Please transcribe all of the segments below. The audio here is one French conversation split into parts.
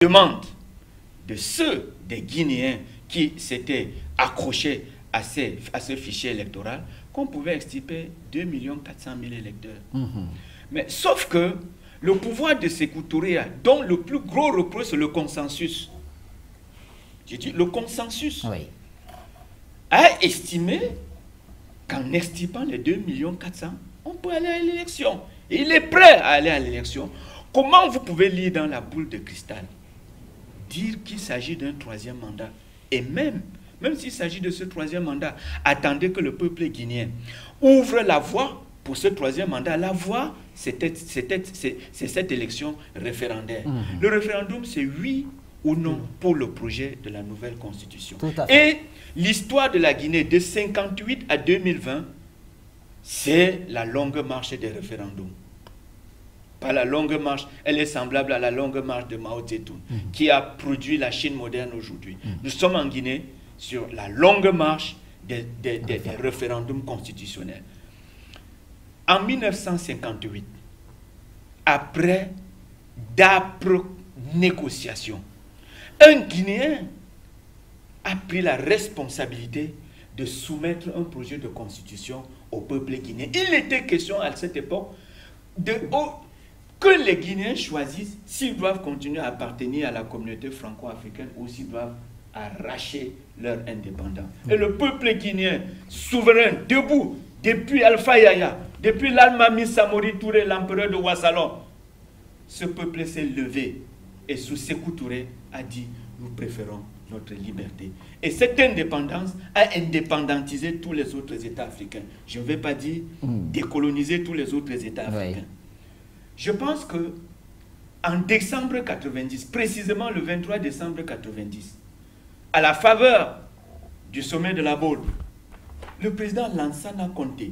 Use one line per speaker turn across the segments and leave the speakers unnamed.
demande de ceux des Guinéens qui s'étaient accrochés à ce fichier électoral qu'on pouvait extirper 2 400 000 électeurs. Mais sauf que le pouvoir de Sékou Touré, dont le plus gros reproche c'est le consensus, j'ai dit le consensus, a estimé qu'en extirpant les 2 400 000, on peut aller à l'élection. Et il est prêt à aller à l'élection. Comment vous pouvez lire dans la boule de cristal dire qu'il s'agit d'un troisième mandat? Et même s'il s'agit de ce troisième mandat, attendez que le peuple guinéen ouvre la voie pour ce troisième mandat. La voie, c'est cette élection référendaire. Le référendum, c'est oui ou non pour le projet de la nouvelle constitution. Et l'histoire de la Guinée de 1958 à 2020, c'est la longue marche des référendums. Pas la longue marche, elle est semblable à la longue marche de Mao Tse-tung, qui a produit la Chine moderne aujourd'hui. Nous sommes en Guinée sur la longue marche des référendums constitutionnels. En 1958, après d'âpres négociations, un Guinéen a pris la responsabilité de soumettre un projet de constitution au peuple guinéen. Il était question à cette époque que les Guinéens choisissent s'ils doivent continuer à appartenir à la communauté franco-africaine ou s'ils doivent arracher leur indépendance. Et le peuple guinéen, souverain, debout, depuis Alpha Yaya, depuis l'Almami Samori Touré, l'empereur de Ouassalon, ce peuple s'est levé et sous Sékou Touré a dit « nous préférons notre liberté ». Et cette indépendance a indépendantisé tous les autres États africains. Je ne vais pas dire décoloniser tous les autres États africains. Je pense que en décembre 90, précisément le 23 décembre 90, à la faveur du sommet de la Baule, le président Lansana Conté,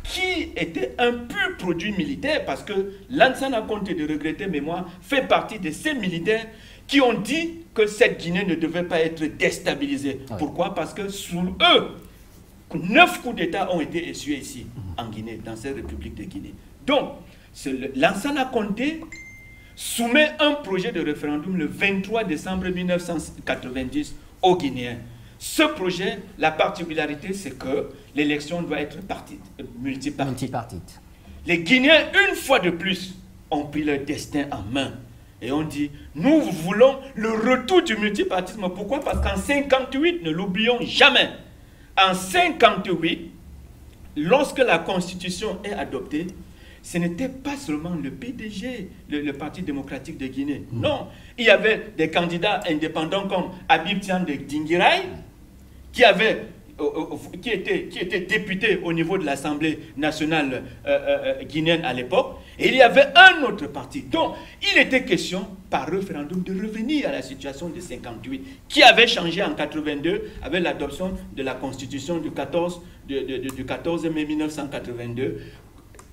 qui était un pur produit militaire, parce que Lansana Conté, de regretter mémoire, fait partie de ces militaires qui ont dit que cette Guinée ne devait pas être déstabilisée. Pourquoi? Parce que sous eux, 9 coups d'État ont été essuyés ici, en Guinée, dans cette République de Guinée. Donc, Lansana Conté soumet un projet de référendum le 23 décembre 1990 aux Guinéens. Ce projet, la particularité, c'est que l'élection doit être multipartite. Les Guinéens, une fois de plus, ont pris leur destin en main. Et on dit, nous voulons le retour du multipartisme. Pourquoi? Parce qu'en 1958, ne l'oublions jamais, en 1958, lorsque la Constitution est adoptée, ce n'était pas seulement le PDG, le Parti démocratique de Guinée. Non, il y avait des candidats indépendants comme Habib Tian de Dinguiraye, qui était député au niveau de l'Assemblée nationale guinéenne à l'époque. Et il y avait un autre parti. Donc, il était question, par référendum, de revenir à la situation de 1958, qui avait changé en 1982 avec l'adoption de la Constitution du 14 mai 1982,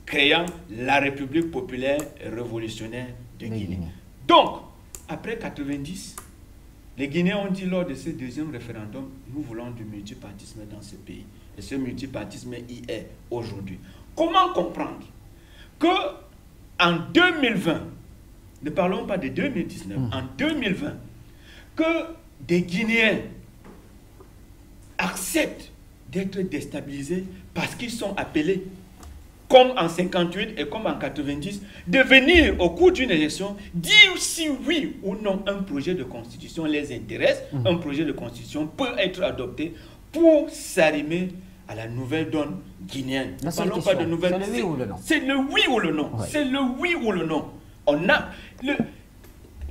créant la République populaire révolutionnaire de Guinée. Donc, après 1990, les Guinéens ont dit lors de ce deuxième référendum, nous voulons du multipartisme dans ce pays. Et ce multipartisme y est aujourd'hui. Comment comprendre que en 2020, ne parlons pas de 2019, en 2020, que des Guinéens acceptent d'être déstabilisés parce qu'ils sont appelés, comme en 58 et comme en 90, de venir au cours d'une élection, dire si oui ou non un projet de constitution les intéresse, un projet de constitution peut être adopté pour s'arrimer à la nouvelle donne guinéenne. Ne parlons pas de nouvelle...
C'est le oui ou le non.
C'est le oui ou le non. C'est le oui ou le non.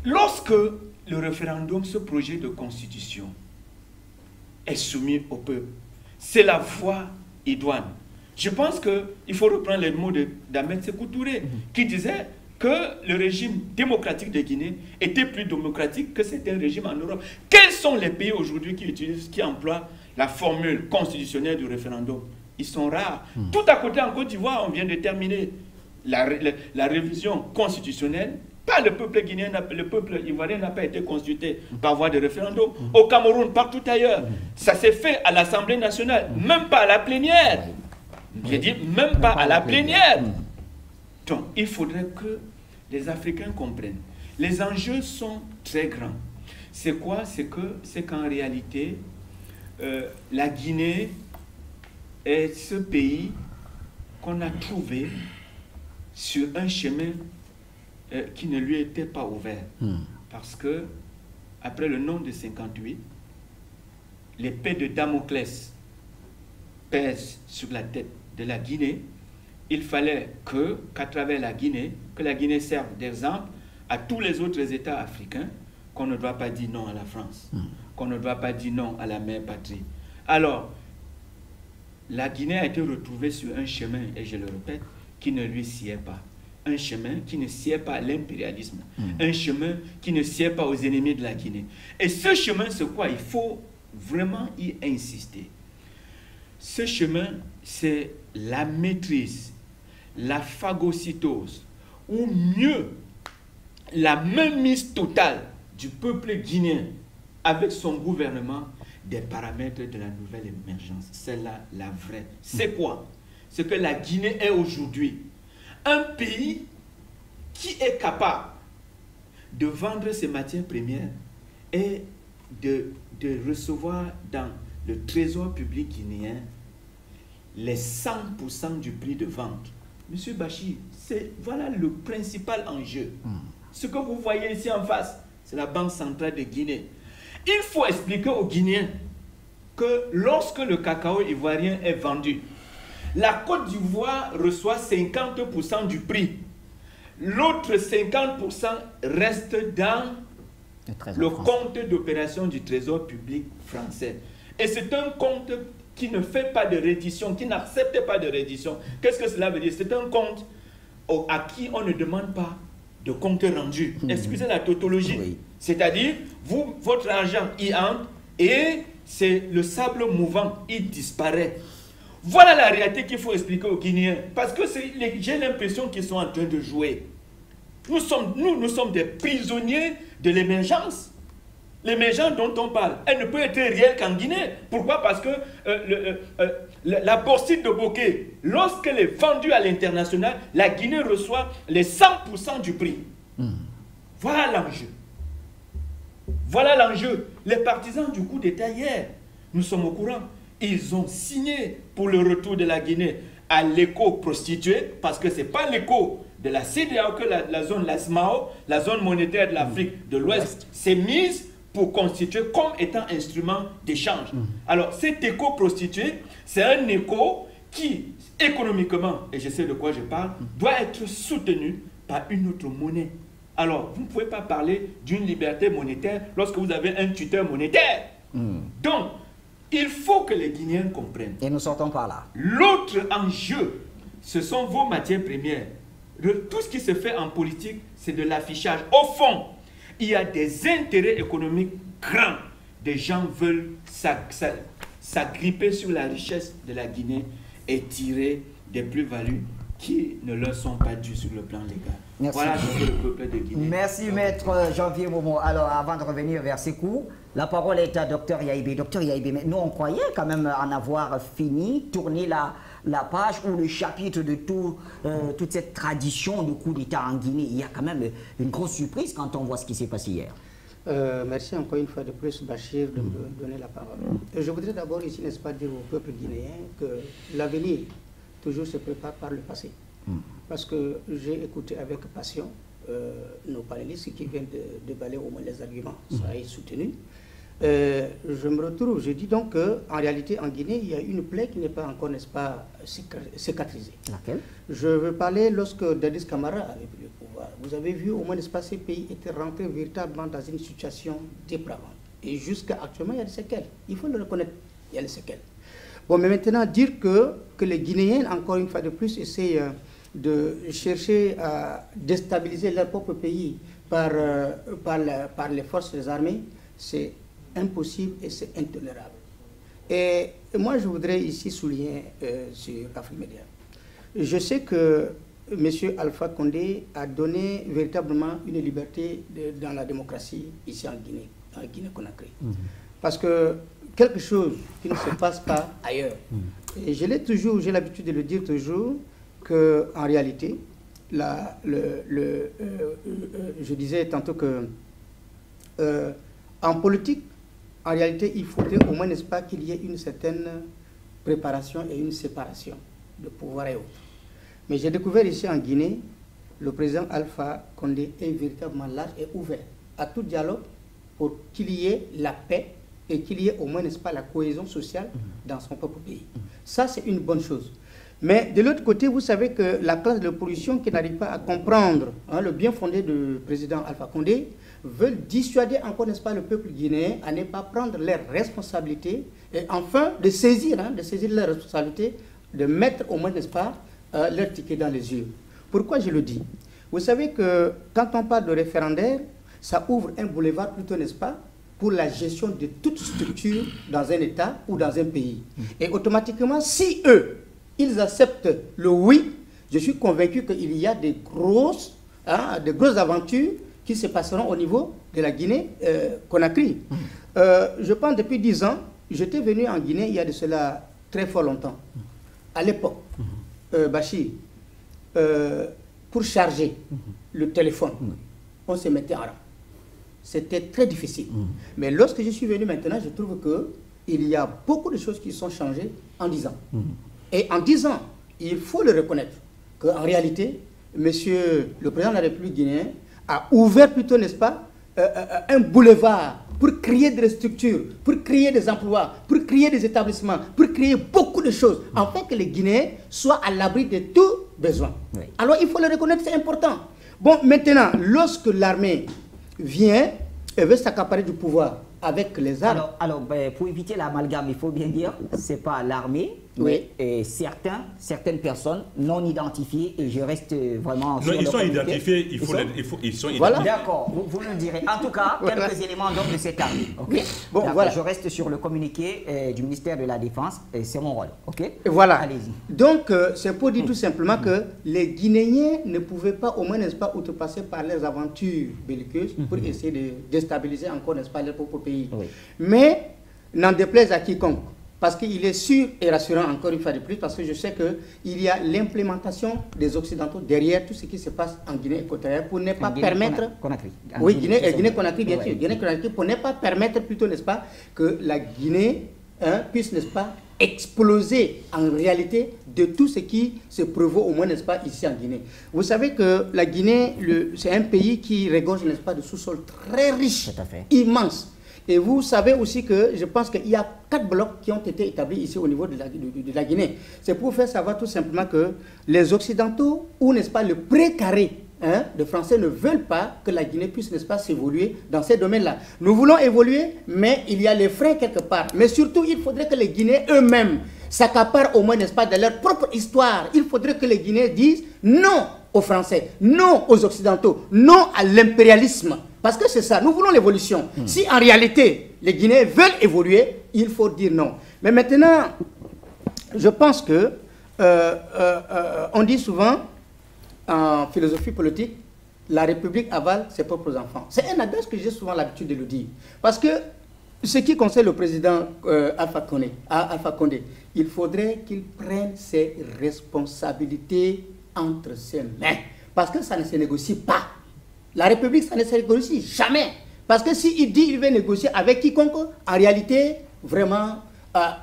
Lorsque le référendum, ce projet de constitution, est soumis au peuple, c'est la voie idoine. Je pense qu'il faut reprendre les mots d'Ahmed Sékou Touré, qui disait que le régime démocratique de Guinée était plus démocratique que certains régimes en Europe. Quels sont les pays aujourd'hui qui emploient la formule constitutionnelle du référendum? Ils sont rares. Tout à côté, en Côte d'Ivoire, on vient de terminer la révision constitutionnelle. Pas le peuple guinéen, le peuple ivoirien n'a pas été consulté par voie de référendum. Au Cameroun, partout ailleurs, ça s'est fait à l'Assemblée nationale, même pas à la plénière. J'ai dit même pas à la plénière. Donc, il faudrait que les Africains comprennent. Les enjeux sont très grands. C'est quoi? C'est qu'en réalité, la Guinée est ce pays qu'on a trouvé sur un chemin qui ne lui était pas ouvert. Parce que, après le nom de 58, l'épée de Damoclès pèse sur la tête de la Guinée. Il fallait qu'à travers la Guinée, que la Guinée serve d'exemple à tous les autres États africains, qu'on ne doit pas dire non à la France, qu'on ne doit pas dire non à la mère patrie. Alors, la Guinée a été retrouvée sur un chemin, et je le répète, qui ne lui sied pas. Un chemin qui ne sied pas à l'impérialisme. Un chemin qui ne sied pas aux ennemis de la Guinée. Et ce chemin, c'est quoi? Il faut vraiment y insister. Ce chemin, c'est la maîtrise, la phagocytose, ou mieux, la mainmise totale du peuple guinéen avec son gouvernement des paramètres de la nouvelle émergence. C'est là la vraie. C'est quoi? C'est que la Guinée est aujourd'hui un pays qui est capable de vendre ses matières premières et de recevoir dans le trésor public guinéen les 100% du prix de vente. Monsieur Bachir, voilà le principal enjeu. Ce que vous voyez ici en face, c'est la Banque centrale de Guinée. Il faut expliquer aux Guinéens que lorsque le cacao ivoirien est vendu, la Côte d'Ivoire reçoit 50% du prix. L'autre 50% reste dans le compte d'opération du Trésor public français. Et c'est un compte qui ne fait pas de reddition, qui n'accepte pas de reddition. Qu'est-ce que cela veut dire? C'est un compte à qui on ne demande pas de compte rendu. Excusez la tautologie. Oui. C'est-à-dire, votre argent y entre et c'est le sable mouvant, il disparaît. Voilà la réalité qu'il faut expliquer aux Guinéens. Parce que j'ai l'impression qu'ils sont en train de jouer. Nous sommes des prisonniers de l'émergence. L'émergence dont on parle, elle ne peut être réelle qu'en Guinée. Pourquoi? Parce que la bauxite de Bokeh, lorsqu'elle est vendue à l'international, la Guinée reçoit les 100% du prix. Voilà l'enjeu. Voilà l'enjeu. Les partisans du coup d'État hier, nous sommes au courant, ils ont signé pour le retour de la Guinée à l'éco-prostituée, parce que ce n'est pas l'éco de la CEDEAO que la zone, la SMAO, la zone monétaire de l'Afrique de l'Ouest, s'est mise pour constituer comme étant instrument d'échange. Alors, cet éco-prostitué, c'est un éco qui, économiquement, et je sais de quoi je parle, doit être soutenu par une autre monnaie. Alors, vous ne pouvez pas parler d'une liberté monétaire lorsque vous avez un tuteur monétaire. Donc, il faut que les Guinéens comprennent.
Et nous sortons par là.
L'autre enjeu, ce sont vos matières premières. Tout ce qui se fait en politique, c'est de l'affichage. Au fond, il y a des intérêts économiques grands. Des gens veulent s'agripper sur la richesse de la Guinée et tirer des plus-values qui ne leur sont pas dues sur le plan légal.
Merci.
Voilà ce que le peuple de Guinée.
Merci, maître Janvier Momo. Alors, avant de revenir vers ces coups, la parole est à Dr Yaïbé. Dr Yaïbé, mais nous, on croyait quand même en avoir fini, tourner la page ou le chapitre de toute cette tradition de coup d'État en Guinée. Il y a quand même une grosse surprise quand on voit ce qui s'est passé hier.
Merci encore une fois de plus, Bachir, de me donner la parole. Je voudrais d'abord ici, n'est-ce pas, dire au peuple guinéen que l'avenir toujours se prépare par le passé. Parce que j'ai écouté avec passion nos panélistes qui viennent de déballer au moins les arguments. Ça est soutenu. Je me retrouve, je dis donc qu'en réalité, en Guinée, il y a une plaie qui n'est pas encore, n'est-ce pas, cicatrisée.
Laquelle?
Je veux parler lorsque Dadis Camara avait pris le pouvoir. Vous avez vu, au moins, n'est-ce pas, ces pays étaient rentrés véritablement dans une situation dépravante. Et jusqu'à actuellement, il y a des séquelles. Il faut le reconnaître, il y a des séquelles. Bon, mais maintenant, dire que les Guinéens, encore une fois de plus, essaient de chercher à déstabiliser leur propre pays par les forces des armées, c'est impossible et c'est intolérable. Et moi, je voudrais ici souligner sur Afrique Média. Je sais que M. Alpha Condé a donné véritablement une liberté dans la démocratie ici en Guinée-Conakry. Parce que quelque chose qui ne se passe pas ailleurs. Et j'ai l'habitude de le dire toujours, qu'en réalité, je disais tantôt que en politique, en réalité, il faudrait au moins, n'est-ce pas, qu'il y ait une certaine préparation et une séparation de pouvoir et autres. Mais j'ai découvert ici en Guinée, le président Alpha Condé est véritablement large et ouvert à tout dialogue pour qu'il y ait la paix et qu'il y ait au moins, n'est-ce pas, la cohésion sociale dans son propre pays. Ça, c'est une bonne chose. Mais de l'autre côté, vous savez que la classe de l'opposition qui n'arrive pas à comprendre le bien fondé du président Alpha Condé veulent dissuader encore, n'est-ce pas, le peuple guinéen à ne pas prendre leurs responsabilités et enfin de saisir leurs responsabilités, de mettre au moins, n'est-ce pas, leur ticket dans les yeux. Pourquoi je le dis? Vous savez que quand on parle de référendaire, ça ouvre un boulevard plutôt, n'est-ce pas, pour la gestion de toute structure dans un État ou dans un pays. Et automatiquement, si eux, ils acceptent le oui, je suis convaincu qu'il y a de grosses aventures qui se passeront au niveau de la Guinée-Conakry. Je pense depuis 10 ans, j'étais venu en Guinée il y a de cela très fort longtemps. À l'époque, Bachir, pour charger le téléphone, on se mettait en rang. C'était très difficile. Mais lorsque je suis venu maintenant, je trouve qu'il y a beaucoup de choses qui sont changées en 10 ans. Et en 10 ans, il faut le reconnaître, qu'en réalité, monsieur le président de la République guinéenne a ouvert plutôt, n'est-ce pas, un boulevard pour créer des structures, pour créer des emplois, pour créer des établissements, pour créer beaucoup de choses, afin que les Guinéens soient à l'abri de tout besoin. Oui. Alors il faut le reconnaître, c'est important. Bon, maintenant, lorsque l'armée vient et veut s'accaparer du pouvoir avec les armes...
Alors pour éviter l'amalgame, il faut bien dire, ce n'est pas l'armée,
oui,
mais certaines personnes non identifiées, et je reste vraiment...
Non, ils sont identifiés, ils sont identifiés.
Voilà. D'accord, vous le direz. En tout cas, quelques éléments donc de cette armée. Okay.
Bon, voilà.
Je reste sur le communiqué du ministère de la Défense, et c'est mon rôle. Okay.
Voilà.
Allez-y.
Donc, c'est pour dire tout simplement que les Guinéens ne pouvaient pas, au moins, n'est-ce pas, outrepasser par leurs aventures belliqueuses pour essayer de déstabiliser encore, n'est-ce pas, leur propre pays. Oui. Mais, n'en déplaise à quiconque, parce qu'il est sûr et rassurant encore une fois de plus, parce que je sais qu'il y a l'implémentation des Occidentaux derrière tout ce qui se passe en Guinée équatoriale pour ne pas permettre... Oui, Guinée-Conakry, bien sûr. Guinée-Conakry pour ne pas permettre plutôt, n'est-ce pas, que la Guinée puisse, n'est-ce pas, exploser en réalité de tout ce qui se prévaut au moins, n'est-ce pas, ici en Guinée. Vous savez que la Guinée, c'est un pays qui regorge, n'est-ce pas, de sous-sol très riche, immense. Et vous savez aussi que je pense qu'il y a 4 blocs qui ont été établis ici au niveau de la Guinée. C'est pour faire savoir tout simplement que les Occidentaux, ou n'est-ce pas le précaré de Français, ne veulent pas que la Guinée puisse, n'est-ce pas, s'évoluer dans ces domaines-là. Nous voulons évoluer, mais il y a les freins quelque part. Mais surtout, il faudrait que les Guinéens eux-mêmes s'accaparent au moins, n'est-ce pas, de leur propre histoire. Il faudrait que les Guinéens disent non aux Français, non aux Occidentaux, non à l'impérialisme. Parce que c'est ça, nous voulons l'évolution. Si en réalité, les Guinéens veulent évoluer, il faut dire non. Mais maintenant, je pense que, on dit souvent, en philosophie politique, la République avale ses propres enfants. C'est un adage que j'ai souvent l'habitude de le dire. Parce que, ce qui concerne le président Alpha Condé, il faudrait qu'il prenne ses responsabilités entre ses mains. Parce que ça ne se négocie pas. La République, ça ne se négocie jamais. Parce que s'il dit qu'il veut négocier avec quiconque, en réalité, vraiment,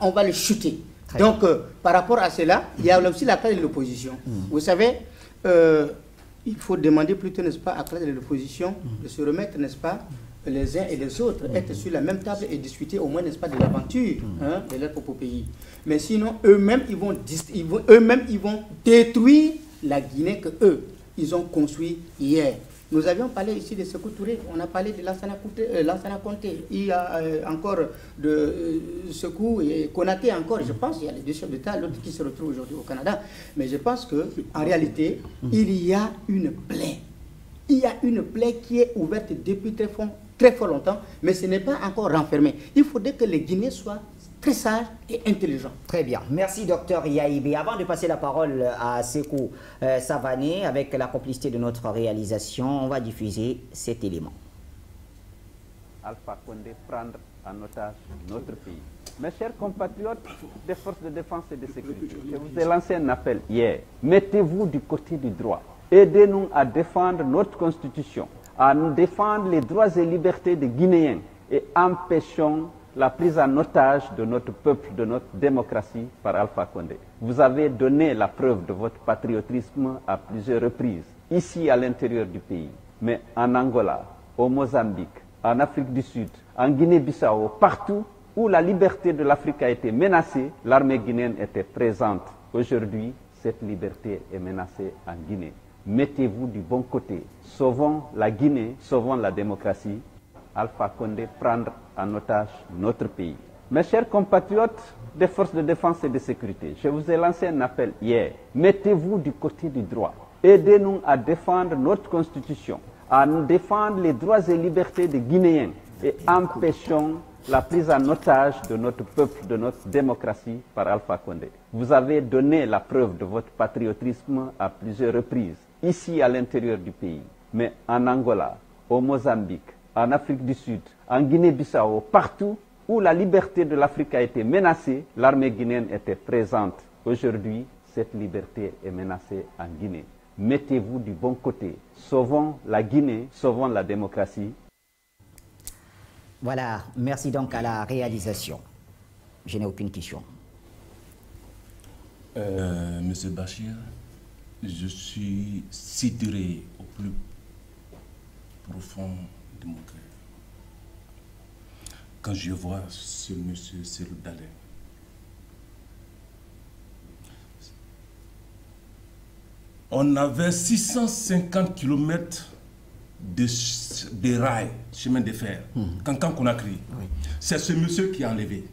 on va le chuter. Donc, par rapport à cela, il y a aussi la classe de l'opposition. Vous savez, il faut demander plutôt, n'est-ce pas, à la classe de l'opposition de se remettre, n'est-ce pas, les uns et les autres, être sur la même table et discuter au moins, n'est-ce pas, de l'aventure de leur propre pays. Mais sinon, eux-mêmes, ils vont détruire la Guinée que ils ont construit hier. Nous avions parlé ici de Sékou Touré, on a parlé de Lansana Conté, il y a encore de Sékou et Konaté encore, je pense, il y a les 2 chefs d'État, l'autre qui se retrouve aujourd'hui au Canada. Mais je pense qu'en réalité, il y a une plaie. Il y a une plaie qui est ouverte depuis très fort longtemps, mais ce n'est pas encore renfermé. Il faudrait que les Guinéens soient très sages et intelligents.
Très bien. Merci, docteur Yaïbé. Avant de passer la parole à Sékou Savané, avec la complicité de notre réalisation, on va diffuser cet élément.
Alpha Condé prendre en otage notre pays. Mes chers compatriotes des forces de défense et de sécurité, je vous ai lancé un appel hier. Mettez-vous du côté du droit. Aidez-nous à défendre notre constitution, à nous défendre les droits et libertés des Guinéens et empêchons la prise en otage de notre peuple, de notre démocratie par Alpha Condé. Vous avez donné la preuve de votre patriotisme à plusieurs reprises, ici à l'intérieur du pays, mais en Angola, au Mozambique, en Afrique du Sud, en Guinée-Bissau, partout où la liberté de l'Afrique a été menacée, l'armée guinéenne était présente. Aujourd'hui, cette liberté est menacée en Guinée. Mettez-vous du bon côté. Sauvons la Guinée, sauvons la démocratie. Alpha Condé prendre en otage notre pays. Mes chers compatriotes des forces de défense et de sécurité, je vous ai lancé un appel hier. Mettez-vous du côté du droit. Aidez-nous à défendre notre constitution, à nous défendre les droits et libertés des Guinéens et empêchons la prise en otage de notre peuple, de notre démocratie par Alpha Condé. Vous avez donné la preuve de votre patriotisme à plusieurs reprises, ici à l'intérieur du pays, mais en Angola, au Mozambique, en Afrique du Sud, en Guinée-Bissau, partout où la liberté de l'Afrique a été menacée, l'armée guinéenne était présente. Aujourd'hui, cette liberté est menacée en Guinée. Mettez-vous du bon côté. Sauvons la Guinée, sauvons la démocratie.
Voilà, merci donc à la réalisation. Je n'ai aucune question.
Monsieur Bachir, je suis sidéré au plus profond de mon cœur quand je vois ce monsieur Cellou Dalein. On avait 650 km de rails, chemin de fer, Cancan Conakry. Oui. C'est ce monsieur qui a enlevé.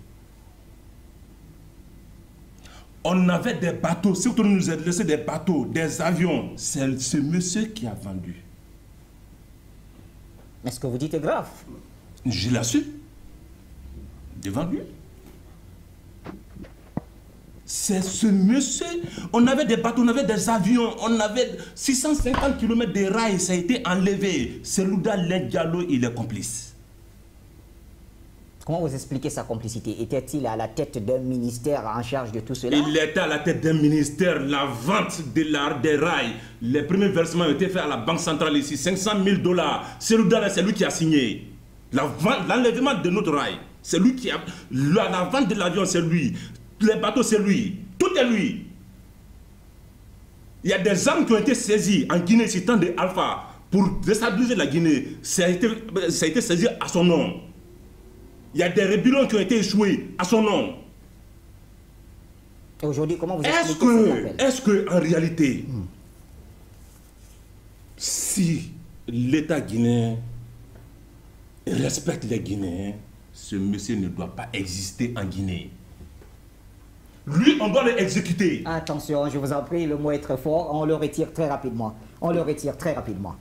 On avait des bateaux, surtout nous a laissé des bateaux, des avions. C'est ce monsieur qui a vendu.
Mais ce que vous dites est grave.
Je l'ai su. Devant lui. C'est ce monsieur. On avait des bateaux, on avait des avions, on avait 650 km de rails, ça a été enlevé. Cellou Dalein Diallo, il est complice.
Comment vous expliquez sa complicité? Était-il à la tête d'un ministère en charge de tout cela?
Il était à la tête d'un ministère. La vente des rails, les premiers versements ont été faits à la Banque centrale ici, 500 000 $. Cellou Dalein, c'est lui qui a signé. L'enlèvement de notre rail, c'est lui qui a... La vente de l'avion, c'est lui. Les bateaux, c'est lui. Tout est lui. Il y a des armes qui ont été saisies en Guinée, c'est temps de Alpha, pour déstabiliser la Guinée. Ça a été saisi à son nom. Il y a des rébellions qui ont été échouées à son nom.
Et aujourd'hui, comment vous expliquez
Est-ce qu'en réalité, si l'État guinéen respecte les Guinéens, ce monsieur ne doit pas exister en Guinée. Lui, on doit l'exécuter.
Attention, je vous en prie, le mot est très fort. On le retire très rapidement. On le retire très rapidement.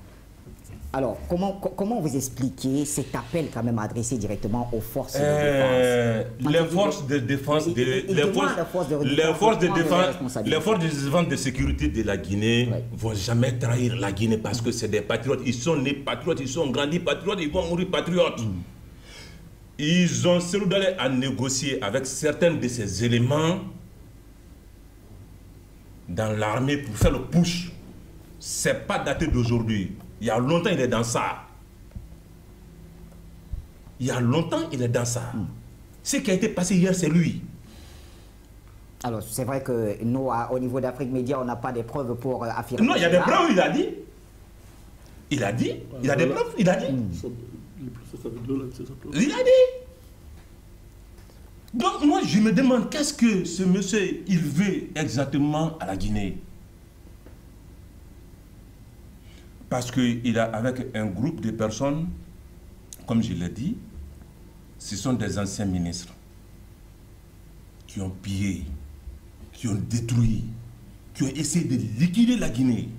Alors, comment vous expliquez cet appel quand même adressé directement aux forces de défense?
Les forces de défense, les forces de sécurité de la Guinée ne vont jamais trahir la Guinée parce que c'est des patriotes. Ils sont nés patriotes, ils sont grandis patriotes, ils vont mourir patriotes. Ils ont Cellou Dalein à négocier avec certains de ces éléments dans l'armée pour faire le push. C'est pas daté d'aujourd'hui. Il y a longtemps, il est dans ça. Il y a longtemps, il est dans ça. Ce qui a été passé hier, c'est lui.
Alors, c'est vrai que nous, au niveau d'Afrique Média, on n'a pas des preuves pour affirmer.
Non, il y a des preuves, il a dit. Il a dit. Il a des preuves, il a dit. Il a dit. Donc, moi, je me demande, qu'est-ce que ce monsieur, il veut exactement à la Guinée? Parce qu'il a, avec un groupe de personnes, comme je l'ai dit, ce sont des anciens ministres qui ont pillé, qui ont détruit, qui ont essayé de liquider la Guinée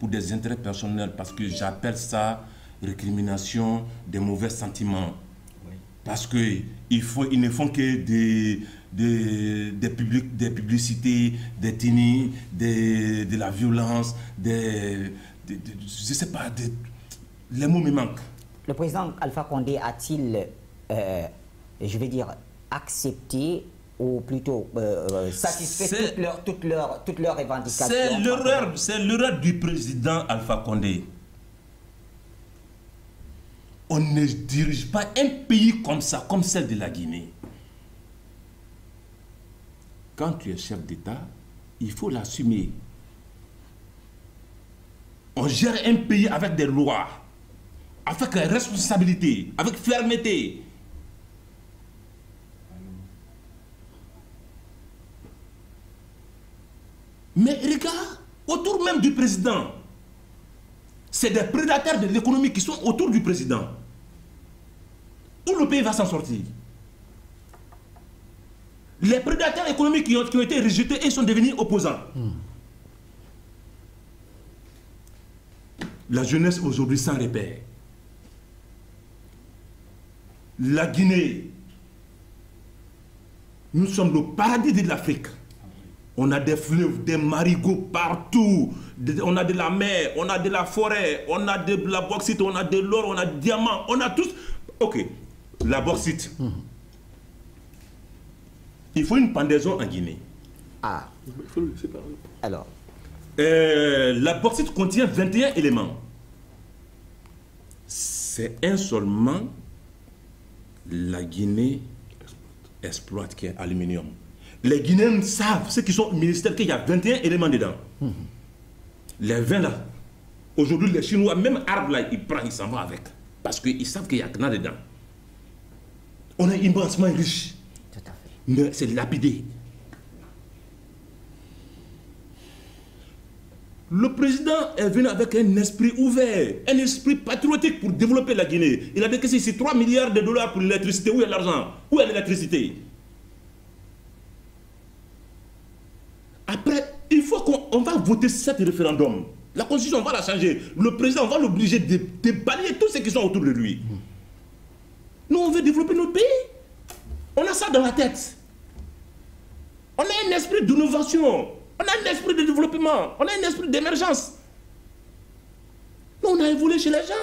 pour des intérêts personnels, parce que j'appelle ça récrimination des mauvais sentiments. Oui. Parce qu'ils ne font que des publicités, des tennis, de la violence, je ne sais pas, les mots me manquent.
Le président Alpha Condé a-t-il, je vais dire, accepté ou plutôt satisfait toutes leurs revendications?
C'est l'erreur du président Alpha Condé. On ne dirige pas un pays comme ça, comme celle de la Guinée. Quand tu es chef d'État, il faut l'assumer. On gère un pays avec des lois, avec responsabilité, avec fermeté. Mais regarde, autour même du président, c'est des prédateurs de l'économie qui sont autour du président. Où le pays va s'en sortir? Les prédateurs économiques qui ont été rejetés et sont devenus opposants. La jeunesse aujourd'hui sans repère. La Guinée, nous sommes le paradis de l'Afrique. On a des fleuves, des marigots partout. On a de la mer, on a de la forêt, on a de la bauxite, on a de l'or, on a des diamants, on a tous. Ok, la bauxite. Il faut une pendaison en Guinée.
Ah.
Il faut le laisser parler.
Alors.
La bauxite contient 21 éléments. C'est un seulement la Guinée exploite qui est aluminium. Les Guinéens savent, ceux qui sont au ministère, qu'il y a 21 éléments dedans. Les 20 là, aujourd'hui les Chinois, même arbre là, ils prennent, ils s'en vont avec. Parce qu'ils savent qu'il y a que dedans. On est immensement riche.
Tout à fait.
Mais c'est lapidé. Le président est venu avec un esprit ouvert, un esprit patriotique pour développer la Guinée. Il a décaissé ici 3 milliards de dollars pour l'électricité. Où est l'argent? Où est l'électricité? Après, il faut qu'on va voter cet référendum. La constitution, on va la changer. Le président, on va l'obliger de balayer tous ceux qui sont autour de lui. Nous, on veut développer notre pays. On a ça dans la tête. On a un esprit d'innovation. On a un esprit de développement. On a un esprit d'émergence. Nous, on a évolué chez les gens.